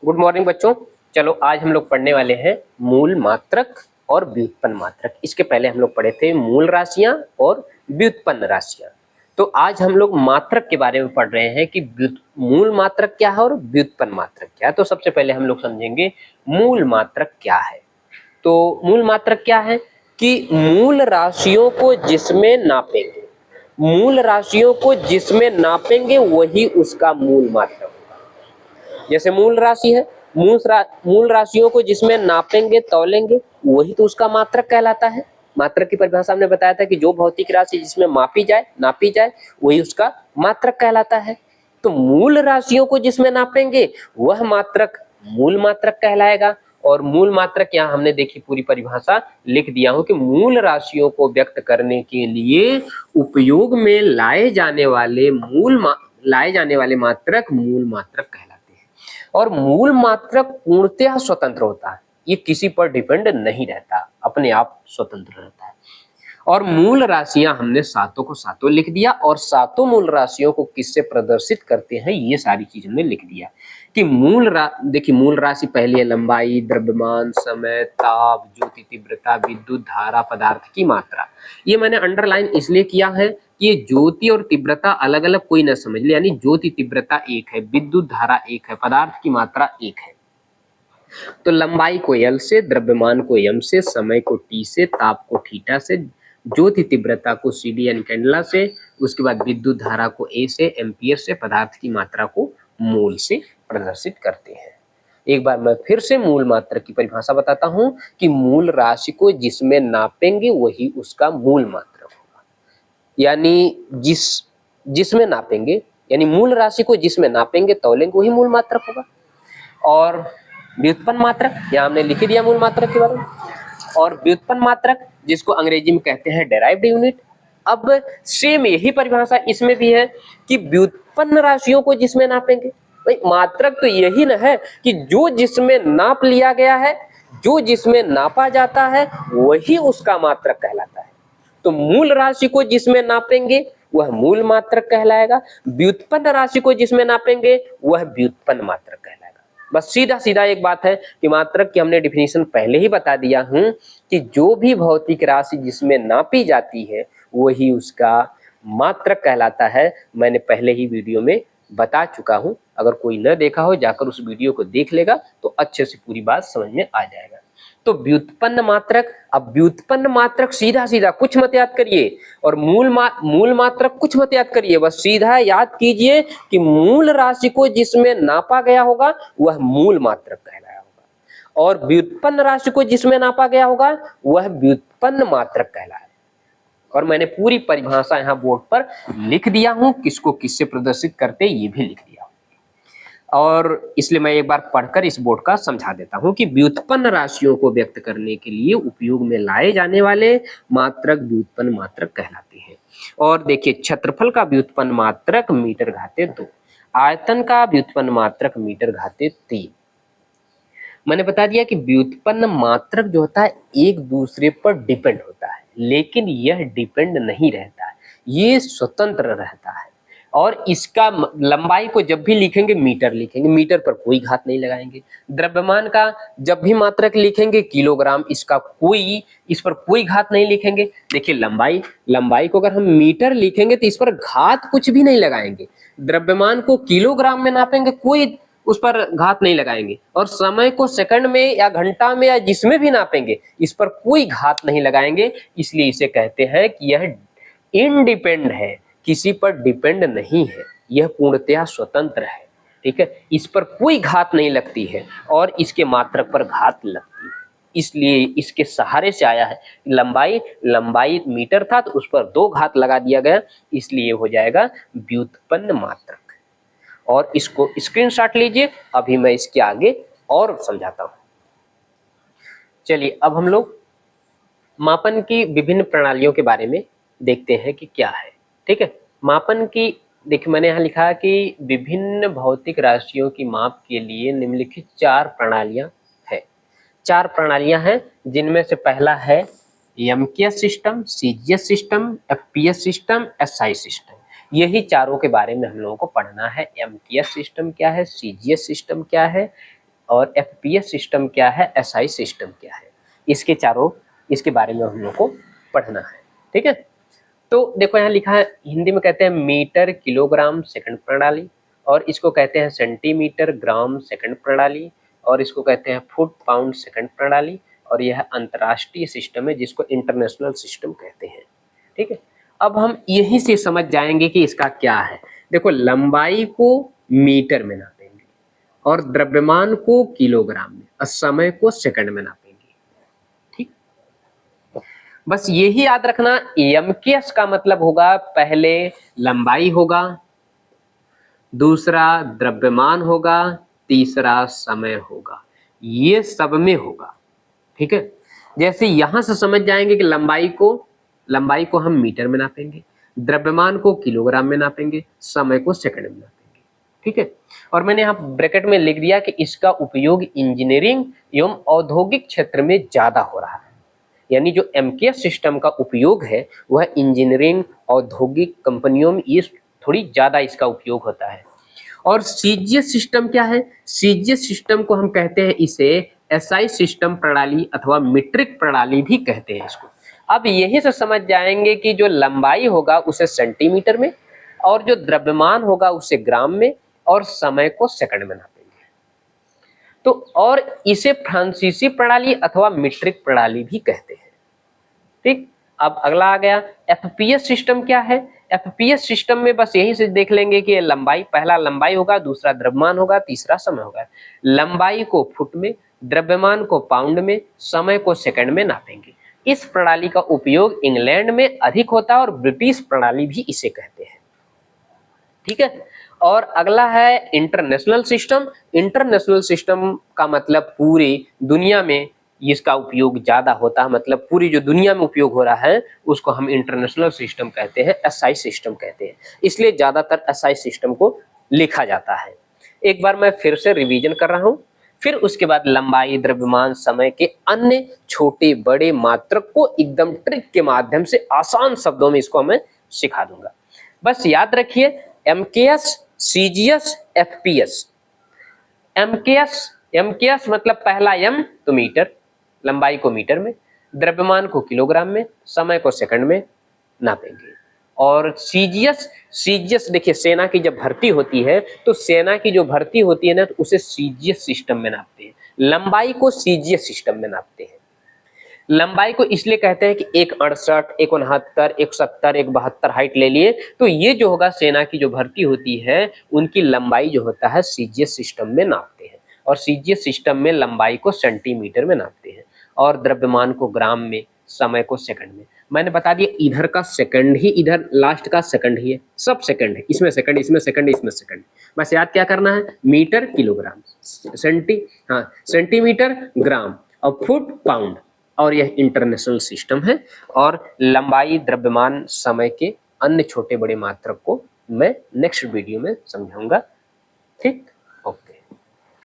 Good morning बच्चों। चलो आज हम लोग पढ़ने वाले हैं मूल मात्रक और व्युत्पन्न मात्रक। इसके पहले हम लोग पढ़े थे मूल राशियां और व्युत्पन्न राशियां। तो आज हम लोग मात्रक के बारे में पढ़ रहे हैं कि मूल मात्रक क्या है और व्युत्पन्न मात्रक क्या है। तो सबसे पहले हम लोग समझेंगे मूल मात्रक क्या है। तो मूल मात्रक क्या है कि मूल राशियों को जिसमें नापेंगे, मूल राशियों को जिसमें नापेंगे वही उसका मूल मात्रक। जैसे मूल राशि है, मूल राशियों को जिसमें नापेंगे तौलेंगे वही तो उसका मात्रक कहलाता है। मात्रक की परिभाषा हमने बताया था कि जो भौतिक राशि जिसमें मापी जाए नापी जाए वही उसका मात्रक कहलाता है। तो मूल राशियों को जिसमें नापेंगे वह मात्रक मूल मात्रक कहलाएगा। और मूल मात्रक यहाँ हमने देखी पूरी परिभाषा लिख दिया हूं कि मूल राशियों को व्यक्त करने के लिए उपयोग में लाए जाने वाले मात्रक मूल मात्रक कहलाते हैं। और मूल मात्रक पूर्णतः स्वतंत्र होता है, ये किसी पर डिपेंड नहीं रहता, अपने आप स्वतंत्र रहता है। और मूल राशियां हमने सातों को सातों लिख दिया और सातों मूल राशियों को किससे प्रदर्शित करते हैं ये सारी चीज हमने लिख दिया कि देखिए मूल राशि पहली है लंबाई, द्रव्यमान, समय, ताप, ज्योति तीव्रता, विद्युत धारा, पदार्थ की मात्रा। ये मैंने अंडरलाइन इसलिए किया है कि ये ज्योति और तीव्रता अलग अलग कोई ना समझ ले, यानी ज्योति तीव्रता एक है, विद्युत धारा एक है, पदार्थ की मात्रा एक है। तो लंबाई को एल से, द्रव्यमान को एम से, समय को टी से, ताप को थीटा से, ज्योति तीव्रता को सीडी यानी कैंडला से, उसके बाद विद्युत धारा को ए से, एम्पियर से, पदार्थ की मात्रा को मोल से प्रदर्शित करते हैं। एक बार मैं फिर से मूल मात्रक की परिभाषा बताता हूं कि मूल राशि को जिसमें नापेंगे वही उसका मूल मात्रक होगा। यानी जिसमें नापेंगे, यानी मूल राशि को जिसमें नापेंगे तौलेंगे वही मूल मात्रक होगा। और व्युत्पन्न मात्रक यहाँ हमने लिख दिया मूल मात्रक के बारे में। और व्युत्पन्न मात्रक जिसको अंग्रेजी में कहते हैं डेराइव्ड यूनिट। अब सेम यही परिभाषा इसमें भी है कि व्युत्पन्न राशियों को जिसमें नापेंगे, भाई मात्रक तो यही ना है कि जो जिसमें नाप लिया गया है, जो जिसमें नापा जाता है वही उसका मात्रक कहलाता है। तो मूल राशि को जिसमें नापेंगे वह मूल मात्रक कहलाएगा, व्युत्पन्न राशि को जिसमें नापेंगे वह व्युत्पन्न मात्रक कहलाएगा। बस सीधा सीधा एक बात है कि मात्रक की हमने डिफिनीशन पहले ही बता दिया हूं कि जो भी भौतिक राशि जिसमें नापी जाती है वही उसका मात्रक कहलाता है। मैंने पहले ही वीडियो में बता चुका हूं, अगर कोई न देखा हो जाकर उस वीडियो को देख लेगा तो अच्छे से पूरी बात समझ में आ जाएगा। तो व्युत्पन्न मात्रक, अब व्युत्पन्न मात्रक सीधा सीधा कुछ मत याद करिए और मूल मात्रक कुछ मत याद करिए, बस सीधा याद कीजिए कि मूल राशि को जिसमें नापा गया होगा वह मूल मात्रक कहलाया होगा और व्युत्पन्न राशि को जिसमें नापा गया होगा वह व्युत्पन्न मात्रक कहलाया। और मैंने पूरी परिभाषा यहाँ बोर्ड पर लिख दिया हूं, किसको किससे प्रदर्शित करते ये भी लिख दिया। और इसलिए मैं एक बार पढ़कर इस बोर्ड का समझा देता हूं कि व्युत्पन्न राशियों को व्यक्त करने के लिए उपयोग में लाए जाने वाले मात्रक व्युत्पन्न मात्रक कहलाते हैं। और देखिए क्षेत्रफल का व्युत्पन्न मात्रक मीटर घाते 2, आयतन का व्युत्पन्न मात्रक मीटर घाते 3। मैंने बता दिया कि व्युत्पन्न मात्रक जो होता है एक दूसरे पर डिपेंड होता है, लेकिन यह डिपेंड नहीं रहता है, ये स्वतंत्र रहता है। और इसका लंबाई को जब भी लिखेंगे मीटर लिखेंगे, मीटर पर कोई घात नहीं लगाएंगे। द्रव्यमान का जब भी मात्रक लिखेंगे किलोग्राम, इस पर कोई घात नहीं लिखेंगे। देखिए लंबाई को अगर हम मीटर लिखेंगे तो इस पर घात कुछ भी नहीं लगाएंगे। द्रव्यमान को किलोग्राम में नापेंगे, कोई उस पर घात नहीं लगाएंगे। और समय को सेकंड में या घंटा में या जिसमें भी नापेंगे इस पर कोई घात नहीं लगाएंगे। इसलिए इसे कहते हैं कि यह इंडिपेंड है, किसी पर डिपेंड नहीं है, यह पूर्णतया स्वतंत्र है। ठीक है, इस पर कोई घात नहीं लगती है और इसके मात्रक पर घात लगती है। इसलिए इसके सहारे से आया है। लंबाई मीटर था तो उस पर 2 घात लगा दिया गया, इसलिए हो जाएगा व्युत्पन्न मात्रक। और इसको स्क्रीनशॉट लीजिए, अभी मैं इसके आगे और समझाता हूं। चलिए अब हम लोग मापन की विभिन्न प्रणालियों के बारे में देखते हैं कि क्या है। ठीक है, मापन की देखिए मैंने यहाँ लिखा कि विभिन्न भौतिक राशियों की माप के लिए निम्नलिखित 4 प्रणालियां हैं। 4 प्रणालियां हैं जिनमें से पहला है MKS system, CGS system, FPS system, SI system. यही चारों के बारे में हम लोगों को पढ़ना है। एमकेएस सिस्टम क्या है, सीजीएस सिस्टम क्या है, और एफपीएस सिस्टम क्या है, एसआई सिस्टम क्या है, इसके बारे में हम लोग को पढ़ना है। ठीक है, तो देखो यहाँ लिखा है, हिंदी में कहते हैं मीटर किलोग्राम सेकंड प्रणाली, और इसको कहते हैं सेंटीमीटर ग्राम सेकंड प्रणाली, और इसको कहते हैं फुट पाउंड सेकंड प्रणाली, और यह अंतर्राष्ट्रीय सिस्टम है जिसको इंटरनेशनल सिस्टम कहते हैं। ठीक है, अब हम यहीं से समझ जाएंगे कि इसका क्या है। देखो, लंबाई को मीटर में नापेंगे, और द्रव्यमान को किलोग्राम में, और समय को सेकंड में नापेंगे। ठीक, बस यही याद रखना, एमकेएस का मतलब होगा पहले लंबाई होगा, दूसरा द्रव्यमान होगा, तीसरा समय होगा, ये सब में होगा। ठीक है, जैसे यहां से समझ जाएंगे कि लंबाई को हम मीटर में नापेंगे, द्रव्यमान को किलोग्राम में नापेंगे, समय को सेकंड में नापेंगे। ठीक है, और मैंने यहाँ ब्रैकेट में लिख दिया कि इसका उपयोग इंजीनियरिंग एवं औद्योगिक क्षेत्र में ज्यादा हो रहा है। यानी जो एमकेएस सिस्टम का उपयोग है वह इंजीनियरिंग, औद्योगिक कंपनियों में ये थोड़ी ज्यादा इसका उपयोग होता है। और सीजीएस सिस्टम क्या है, सीजीएस सिस्टम को हम कहते हैं इसे एसआई सिस्टम प्रणाली अथवा मीट्रिक प्रणाली भी कहते हैं इसको। अब यहीं से समझ जाएंगे कि जो लंबाई होगा उसे सेंटीमीटर में, और जो द्रव्यमान होगा उसे ग्राम में, और समय को सेकंड में नापेंगे। तो और इसे फ्रांसीसी प्रणाली अथवा मीट्रिक प्रणाली भी कहते हैं। ठीक, अब अगला आ गया एफपीएस सिस्टम क्या है। एफपीएस सिस्टम में बस यही से देख लेंगे कि लंबाई, पहला लंबाई होगा, दूसरा द्रव्यमान होगा, तीसरा समय होगा। लंबाई को फुट में, द्रव्यमान को पाउंड में, समय को सेकंड में नापेंगे। इस प्रणाली का उपयोग इंग्लैंड में अधिक होता है और ब्रिटिश प्रणाली भी इसे कहते हैं। ठीक है, और अगला है इंटरनेशनल सिस्टम। इंटरनेशनल सिस्टम का मतलब पूरी दुनिया में इसका उपयोग ज्यादा होता है, मतलब पूरी जो दुनिया में उपयोग हो रहा है उसको हम इंटरनेशनल सिस्टम कहते हैं, एसआई सिस्टम कहते हैं। इसलिए ज्यादातर एसआई सिस्टम को लिखा जाता है। एक बार मैं फिर से रिवीजन कर रहा हूं, फिर उसके बाद लंबाई, द्रव्यमान, समय के अन्य छोटे बड़े मात्रक को एकदम ट्रिक के माध्यम से आसान शब्दों में इसको मैं सिखा दूंगा। बस याद रखिए, एमकेएस, सीजीएस, एफपीएस। एमकेएस मतलब पहला एम तो मीटर, लंबाई को मीटर में, द्रव्यमान को किलोग्राम में, समय को सेकंड में नापेंगे। और सीजीएस देखिए, सेना की जब भर्ती होती है तो सेना की जो भर्ती होती है ना, तो उसे सीजीएस सिस्टम में नापते हैं। लंबाई को सीजीएस सिस्टम में नापते हैं। लंबाई को इसलिए कहते हैं कि 168, 169, 170, 172 हाइट ले लिए, तो ये जो होगा सेना की जो भर्ती होती है उनकी लंबाई जो होता है सीजीएस सिस्टम में नापते हैं। और सीजीएस सिस्टम में लंबाई को सेंटीमीटर में नापते हैं, और द्रव्यमान को ग्राम में, समय को सेकंड में। मैंने बता दिया, इधर का सेकंड ही, इधर लास्ट का सेकंड ही है, सब सेकंड है, इसमें सेकंड, इसमें सेकंड, इसमें सेकंड। बस याद क्या करना है, मीटर किलोग्राम, सेंटीमीटर ग्राम, और फुट पाउंड। और यह इंटरनेशनल सिस्टम है। और लंबाई, द्रव्यमान, समय के अन्य छोटे बड़े मात्रक को मैं नेक्स्ट वीडियो में समझाऊंगा। ठीक।